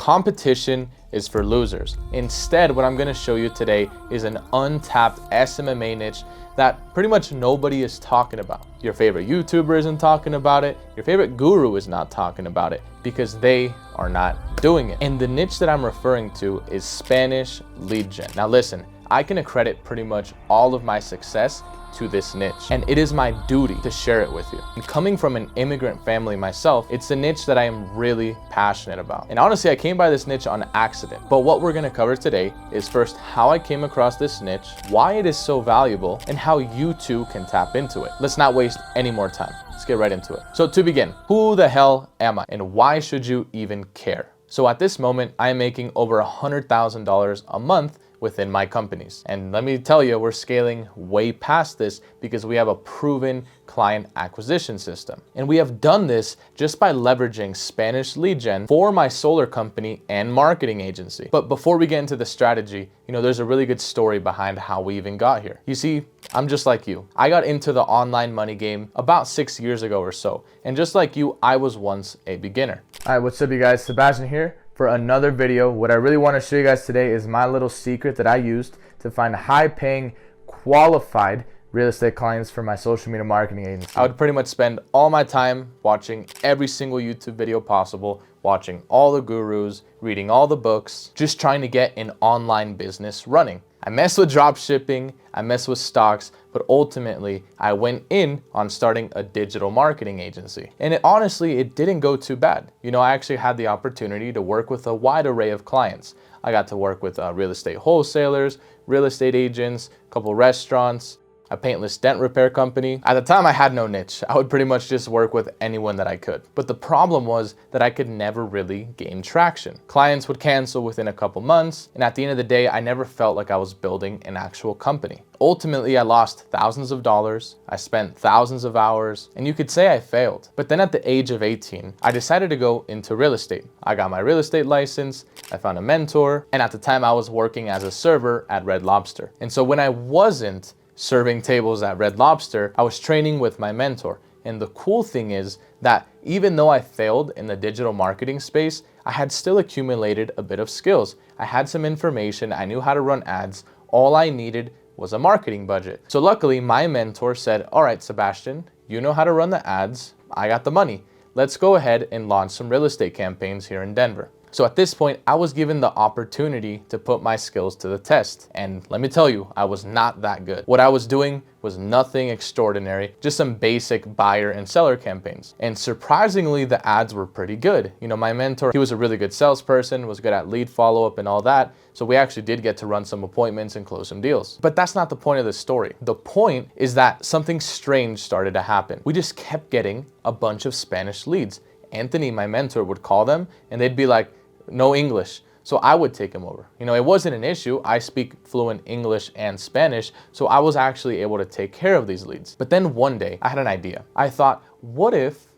Competition is for losers. Instead, what I'm gonna show you today is an untapped SMMA niche that pretty much nobody is talking about. Your favorite YouTuber isn't talking about it. Your favorite guru is not talking about it because they are not doing it. And the niche that I'm referring to is Spanish lead gen. Now listen, I can accredit pretty much all of my success to this niche, and it is my duty to share it with you. And coming from an immigrant family myself, it's a niche that I am really passionate about. And honestly, I came by this niche on accident. But what we're gonna cover today is first how I came across this niche, why it is so valuable, and how you too can tap into it. Let's not waste any more time. Let's get right into it. So to begin, who the hell am I and why should you even care? So at this moment, I am making over $100,000 a month within my companies. And let me tell you, we're scaling way past this because we have a proven client acquisition system. And we have done this just by leveraging Spanish lead gen for my solar company and marketing agency. But before we get into the strategy, there's a really good story behind how we even got here. You see, I'm just like you. I got into the online money game about 6 years ago or so. And just like you, I was once a beginner. All right, what's up you guys? Sebastian here for another video. What I really want to show you guys today is my little secret that I used to find high-paying, qualified real estate clients for my social media marketing agency. I would pretty much spend all my time watching every single YouTube video possible, watching all the gurus, reading all the books, just trying to get an online business running. I messed with drop shipping, I messed with stocks, but ultimately I went in on starting a digital marketing agency. And honestly, it didn't go too bad. I actually had the opportunity to work with a wide array of clients. I got to work with real estate wholesalers, real estate agents, a couple restaurants, a paintless dent repair company. At the time, I had no niche. I would pretty much just work with anyone that I could. But the problem was that I could never really gain traction. Clients would cancel within a couple months, and at the end of the day, I never felt like I was building an actual company. Ultimately, I lost thousands of dollars, I spent thousands of hours, and you could say I failed. But then at the age of 18, I decided to go into real estate. I got my real estate license, I found a mentor, and at the time I was working as a server at Red Lobster. And so when I wasn't serving tables at Red Lobster, I was training with my mentor. And the cool thing is that even though I failed in the digital marketing space, I had still accumulated a bit of skills. I had some information, I knew how to run ads. All I needed was a marketing budget. So luckily, my mentor said, all right, Sebastian, you know how to run the ads, I got the money. Let's go ahead and launch some real estate campaigns here in Denver. So at this point, I was given the opportunity to put my skills to the test. And let me tell you, I was not that good. What I was doing was nothing extraordinary, just some basic buyer and seller campaigns. And surprisingly, the ads were pretty good. My mentor, he was a really good salesperson, was good at lead follow-up and all that. So we actually did get to run some appointments and close some deals. But that's not the point of the story. The point is that something strange started to happen. We just kept getting a bunch of Spanish leads. Anthony, my mentor, would call them and they'd be like, no English. So I would take him over. It wasn't an issue. I speak fluent English and Spanish, so I was actually able to take care of these leads. But then one day I had an idea. I thought, what if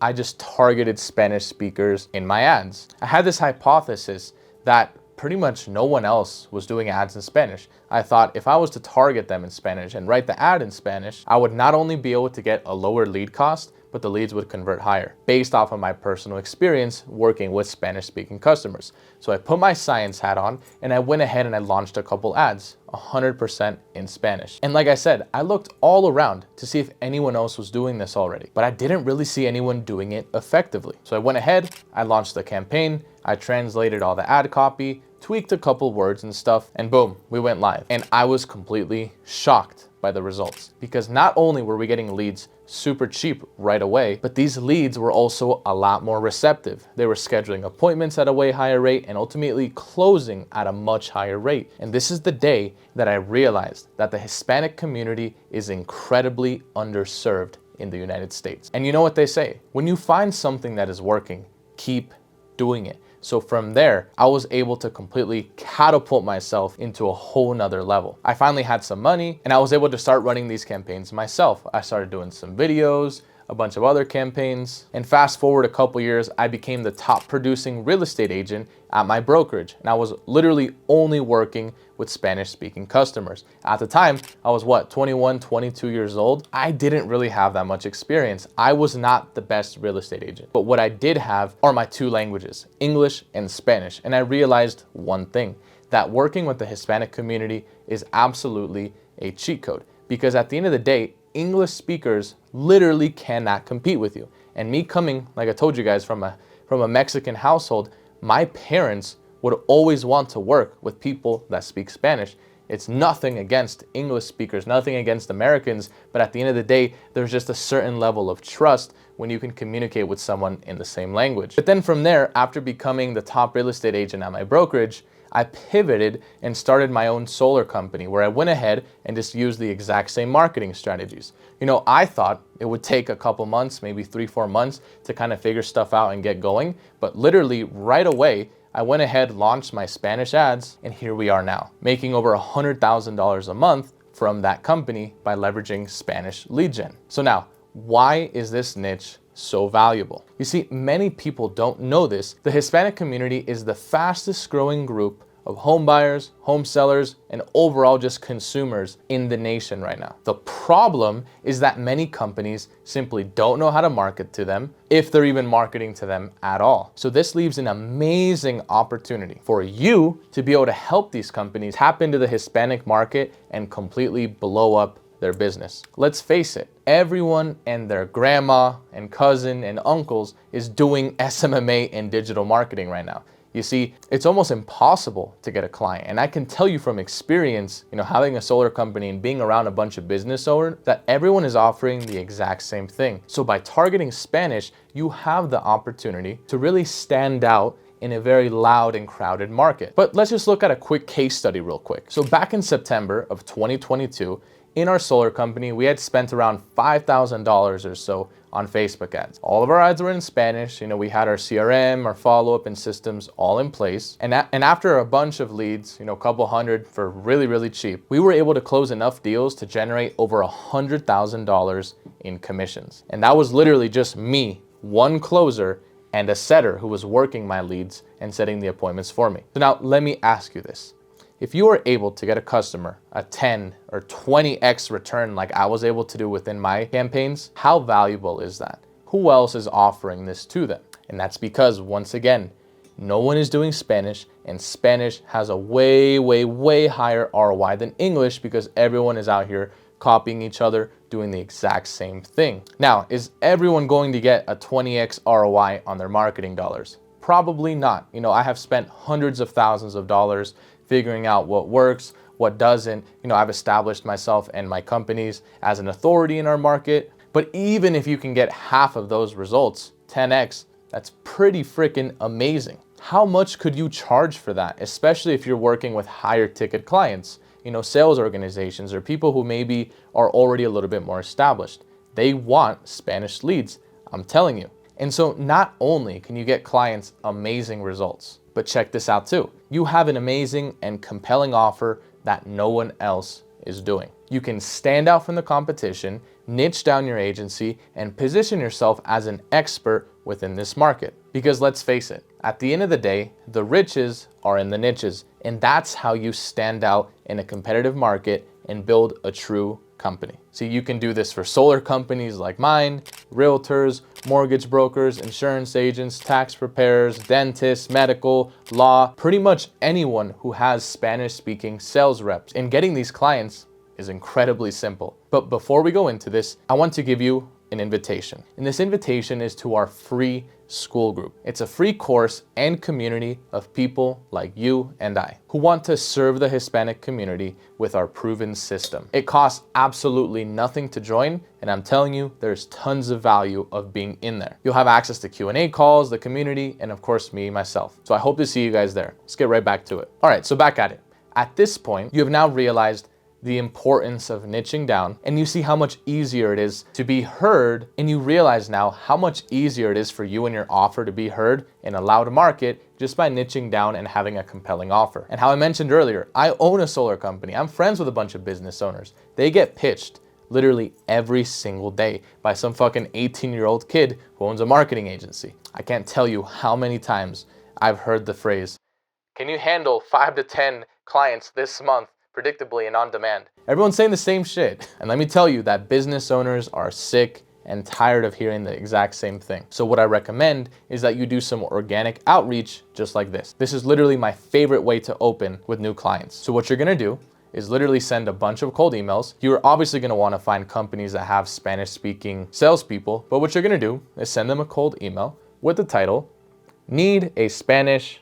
I just targeted Spanish speakers in my ads? I had this hypothesis that pretty much no one else was doing ads in Spanish. I thought if I was to target them in Spanish and write the ad in Spanish, I would not only be able to get a lower lead cost, but the leads would convert higher based off of my personal experience working with Spanish speaking customers. So I put my science hat on and I went ahead and I launched a couple ads, 100% in Spanish. And like I said, I looked all around to see if anyone else was doing this already, but I didn't really see anyone doing it effectively. So I went ahead, I launched the campaign, I translated all the ad copy, tweaked a couple words and stuff, and boom, we went live. And I was completely shocked by the results because not only were we getting leads super cheap right away, but these leads were also a lot more receptive. They were scheduling appointments at a way higher rate and ultimately closing at a much higher rate. And this is the day that I realized that the Hispanic community is incredibly underserved in the United States. And you know what they say, when you find something that is working, keep doing it. So from there, I was able to completely catapult myself into a whole nother level. I finally had some money and I was able to start running these campaigns myself. I started doing some videos, a bunch of other campaigns. And fast forward a couple years, I became the top producing real estate agent at my brokerage. And I was literally only working with Spanish speaking customers. At the time, I was 21, 22 years old. I didn't really have that much experience. I was not the best real estate agent. But what I did have are my two languages, English and Spanish. And I realized one thing, that working with the Hispanic community is absolutely a cheat code. Because at the end of the day, English speakers literally cannot compete with you. And me coming, like I told you guys, from a Mexican household, my parents would always want to work with people that speak Spanish. It's nothing against English speakers, nothing against Americans, but at the end of the day, there's just a certain level of trust when you can communicate with someone in the same language. But then from there, after becoming the top real estate agent at my brokerage, I pivoted and started my own solar company where I went ahead and just used the exact same marketing strategies. You know, I thought it would take a couple months, maybe 3-4 months to kind of figure stuff out and get going. But literally right away, I went ahead, launched my Spanish ads, and here we are now, making over $100,000 a month from that company by leveraging Spanish lead gen. So now, why is this niche so valuable? You see, many people don't know this. The Hispanic community is the fastest growing group of home buyers, home sellers, and overall just consumers in the nation right now. The problem is that many companies simply don't know how to market to them, if they're even marketing to them at all. So this leaves an amazing opportunity for you to be able to help these companies tap into the Hispanic market and completely blow up their business. Let's face it, everyone and their grandma and cousin and uncles is doing SMMA and digital marketing right now. You see, it's almost impossible to get a client. And I can tell you from experience, you know, having a solar company and being around a bunch of business owners, that everyone is offering the exact same thing. So by targeting Spanish, you have the opportunity to really stand out in a very loud and crowded market. But let's just look at a quick case study real quick. So back in September of 2022, in our solar company, we had spent around $5,000 or so on Facebook ads. All of our ads were in Spanish. You know, we had our CRM, our follow-up and systems all in place. And after a bunch of leads, you know, a couple hundred for really, really cheap, we were able to close enough deals to generate over $100,000 in commissions. And that was literally just me, one closer, and a setter who was working my leads and setting the appointments for me. So now let me ask you this. If you are able to get a customer a 10 or 20x return like I was able to do within my campaigns, how valuable is that? Who else is offering this to them? And that's because, once again, no one is doing Spanish, and Spanish has a way, way, way higher ROI than English because everyone is out here copying each other, doing the exact same thing. Now, is everyone going to get a 20x ROI on their marketing dollars? Probably not. You know, I have spent hundreds of thousands of dollars figuring out what works, what doesn't. You know, I've established myself and my companies as an authority in our market. But even if you can get half of those results, 10x, that's pretty freaking amazing. How much could you charge for that? Especially if you're working with higher ticket clients, you know, sales organizations or people who maybe are already a little bit more established. They want Spanish leads, I'm telling you. And so not only can you get clients amazing results, but check this out too. You have an amazing and compelling offer that no one else is doing. You can stand out from the competition, niche down your agency, and position yourself as an expert within this market. Because let's face it, at the end of the day, the riches are in the niches, and that's how you stand out in a competitive market and build a true company. See, you can do this for solar companies like mine, realtors, mortgage brokers, insurance agents, tax preparers, dentists, medical, law, pretty much anyone who has Spanish-speaking sales reps. And getting these clients is incredibly simple. But before we go into this, I want to give you an invitation. And this invitation is to our free Skool group. It's a free course and community of people like you and I who want to serve the Hispanic community with our proven system. It costs absolutely nothing to join, and I'm telling you, there's tons of value of being in there. You'll have access to Q&A calls, the community, and of course me, myself. So I hope to see you guys there. Let's get right back to it. All right, so back at it. At this point, you have now realized the importance of niching down, and you see how much easier it is to be heard, and you realize now how much easier it is for you and your offer to be heard in a loud market just by niching down and having a compelling offer. And how I mentioned earlier, I own a solar company. I'm friends with a bunch of business owners. They get pitched literally every single day by some fucking 18-year-old kid who owns a marketing agency. I can't tell you how many times I've heard the phrase, "Can you handle 5 to 10 clients this month predictably and on demand?" Everyone's saying the same shit. And let me tell you that business owners are sick and tired of hearing the exact same thing. So what I recommend is that you do some organic outreach just like this. This is literally my favorite way to open with new clients. So what you're gonna do is literally send a bunch of cold emails. You're obviously gonna wanna find companies that have Spanish-speaking salespeople, but what you're gonna do is send them a cold email with the title, "Need a Spanish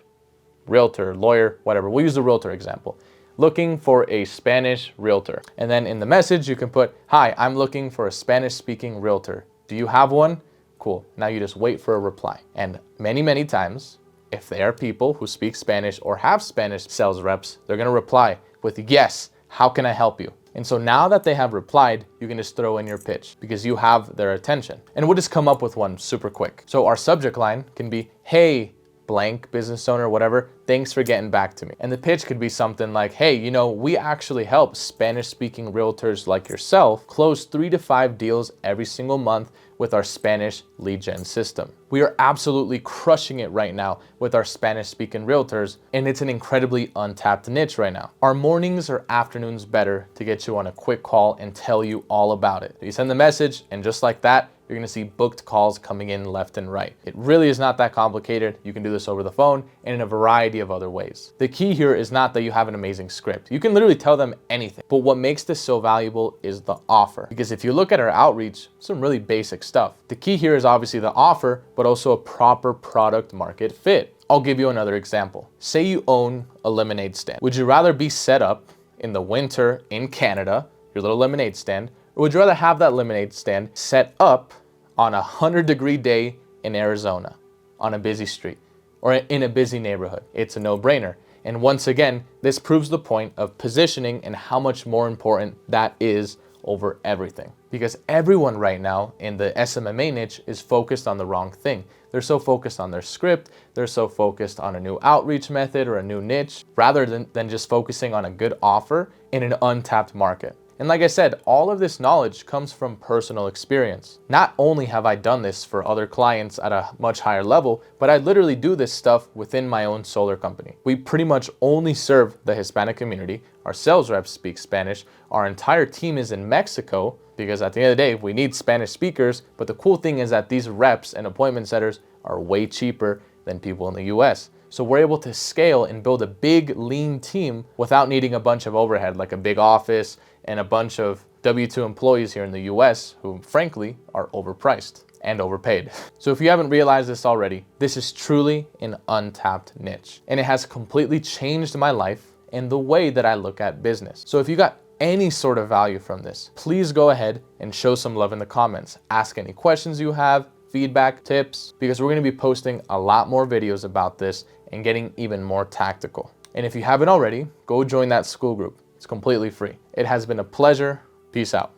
realtor, lawyer," whatever. We'll use the realtor example. "Looking for a Spanish realtor." And then in the message, you can put, "Hi, I'm looking for a Spanish-speaking realtor. Do you have one?" Cool. Now you just wait for a reply. And many, many times, if they are people who speak Spanish or have Spanish sales reps, they're gonna reply with, "Yes, how can I help you?" And so now that they have replied, you can just throw in your pitch because you have their attention. And we'll just come up with one super quick. So our subject line can be, "Hey, blank business owner, whatever, thanks for getting back to me." And the pitch could be something like, "Hey, you know, we actually help Spanish-speaking realtors like yourself close 3 to 5 deals every single month with our Spanish lead gen system. We are absolutely crushing it right now with our Spanish-speaking realtors, and it's an incredibly untapped niche right now. Our mornings or afternoons better to get you on a quick call and tell you all about it." You send the message, and just like that, you're gonna see booked calls coming in left and right. It really is not that complicated. You can do this over the phone and in a variety of other ways. The key here is not that you have an amazing script. You can literally tell them anything. But what makes this so valuable is the offer. Because if you look at our outreach, some really basic stuff. The key here is obviously the offer, but also a proper product market fit. I'll give you another example. Say you own a lemonade stand. Would you rather be set up in the winter in Canada, your little lemonade stand, or would you rather have that lemonade stand set up on a 100-degree day in Arizona, on a busy street, or in a busy neighborhood? It's a no-brainer. And once again, this proves the point of positioning and how much more important that is over everything. Because everyone right now in the SMMA niche is focused on the wrong thing. They're so focused on their script, they're so focused on a new outreach method or a new niche, rather than just focusing on a good offer in an untapped market. And like I said, all of this knowledge comes from personal experience. Not only have I done this for other clients at a much higher level, but I literally do this stuff within my own solar company. We pretty much only serve the Hispanic community. Our sales reps speak Spanish. Our entire team is in Mexico because at the end of the day, we need Spanish speakers. But the cool thing is that these reps and appointment setters are way cheaper than people in the US. So we're able to scale and build a big, lean team without needing a bunch of overhead, like a big office and a bunch of W-2 employees here in the US who, frankly, are overpriced and overpaid. So if you haven't realized this already, this is truly an untapped niche. And it has completely changed my life and the way that I look at business. So if you got any sort of value from this, please go ahead and show some love in the comments. Ask any questions you have, feedback, tips, because we're gonna be posting a lot more videos about this and getting even more tactical. And if you haven't already, go join that Skool group. It's completely free. It has been a pleasure. Peace out.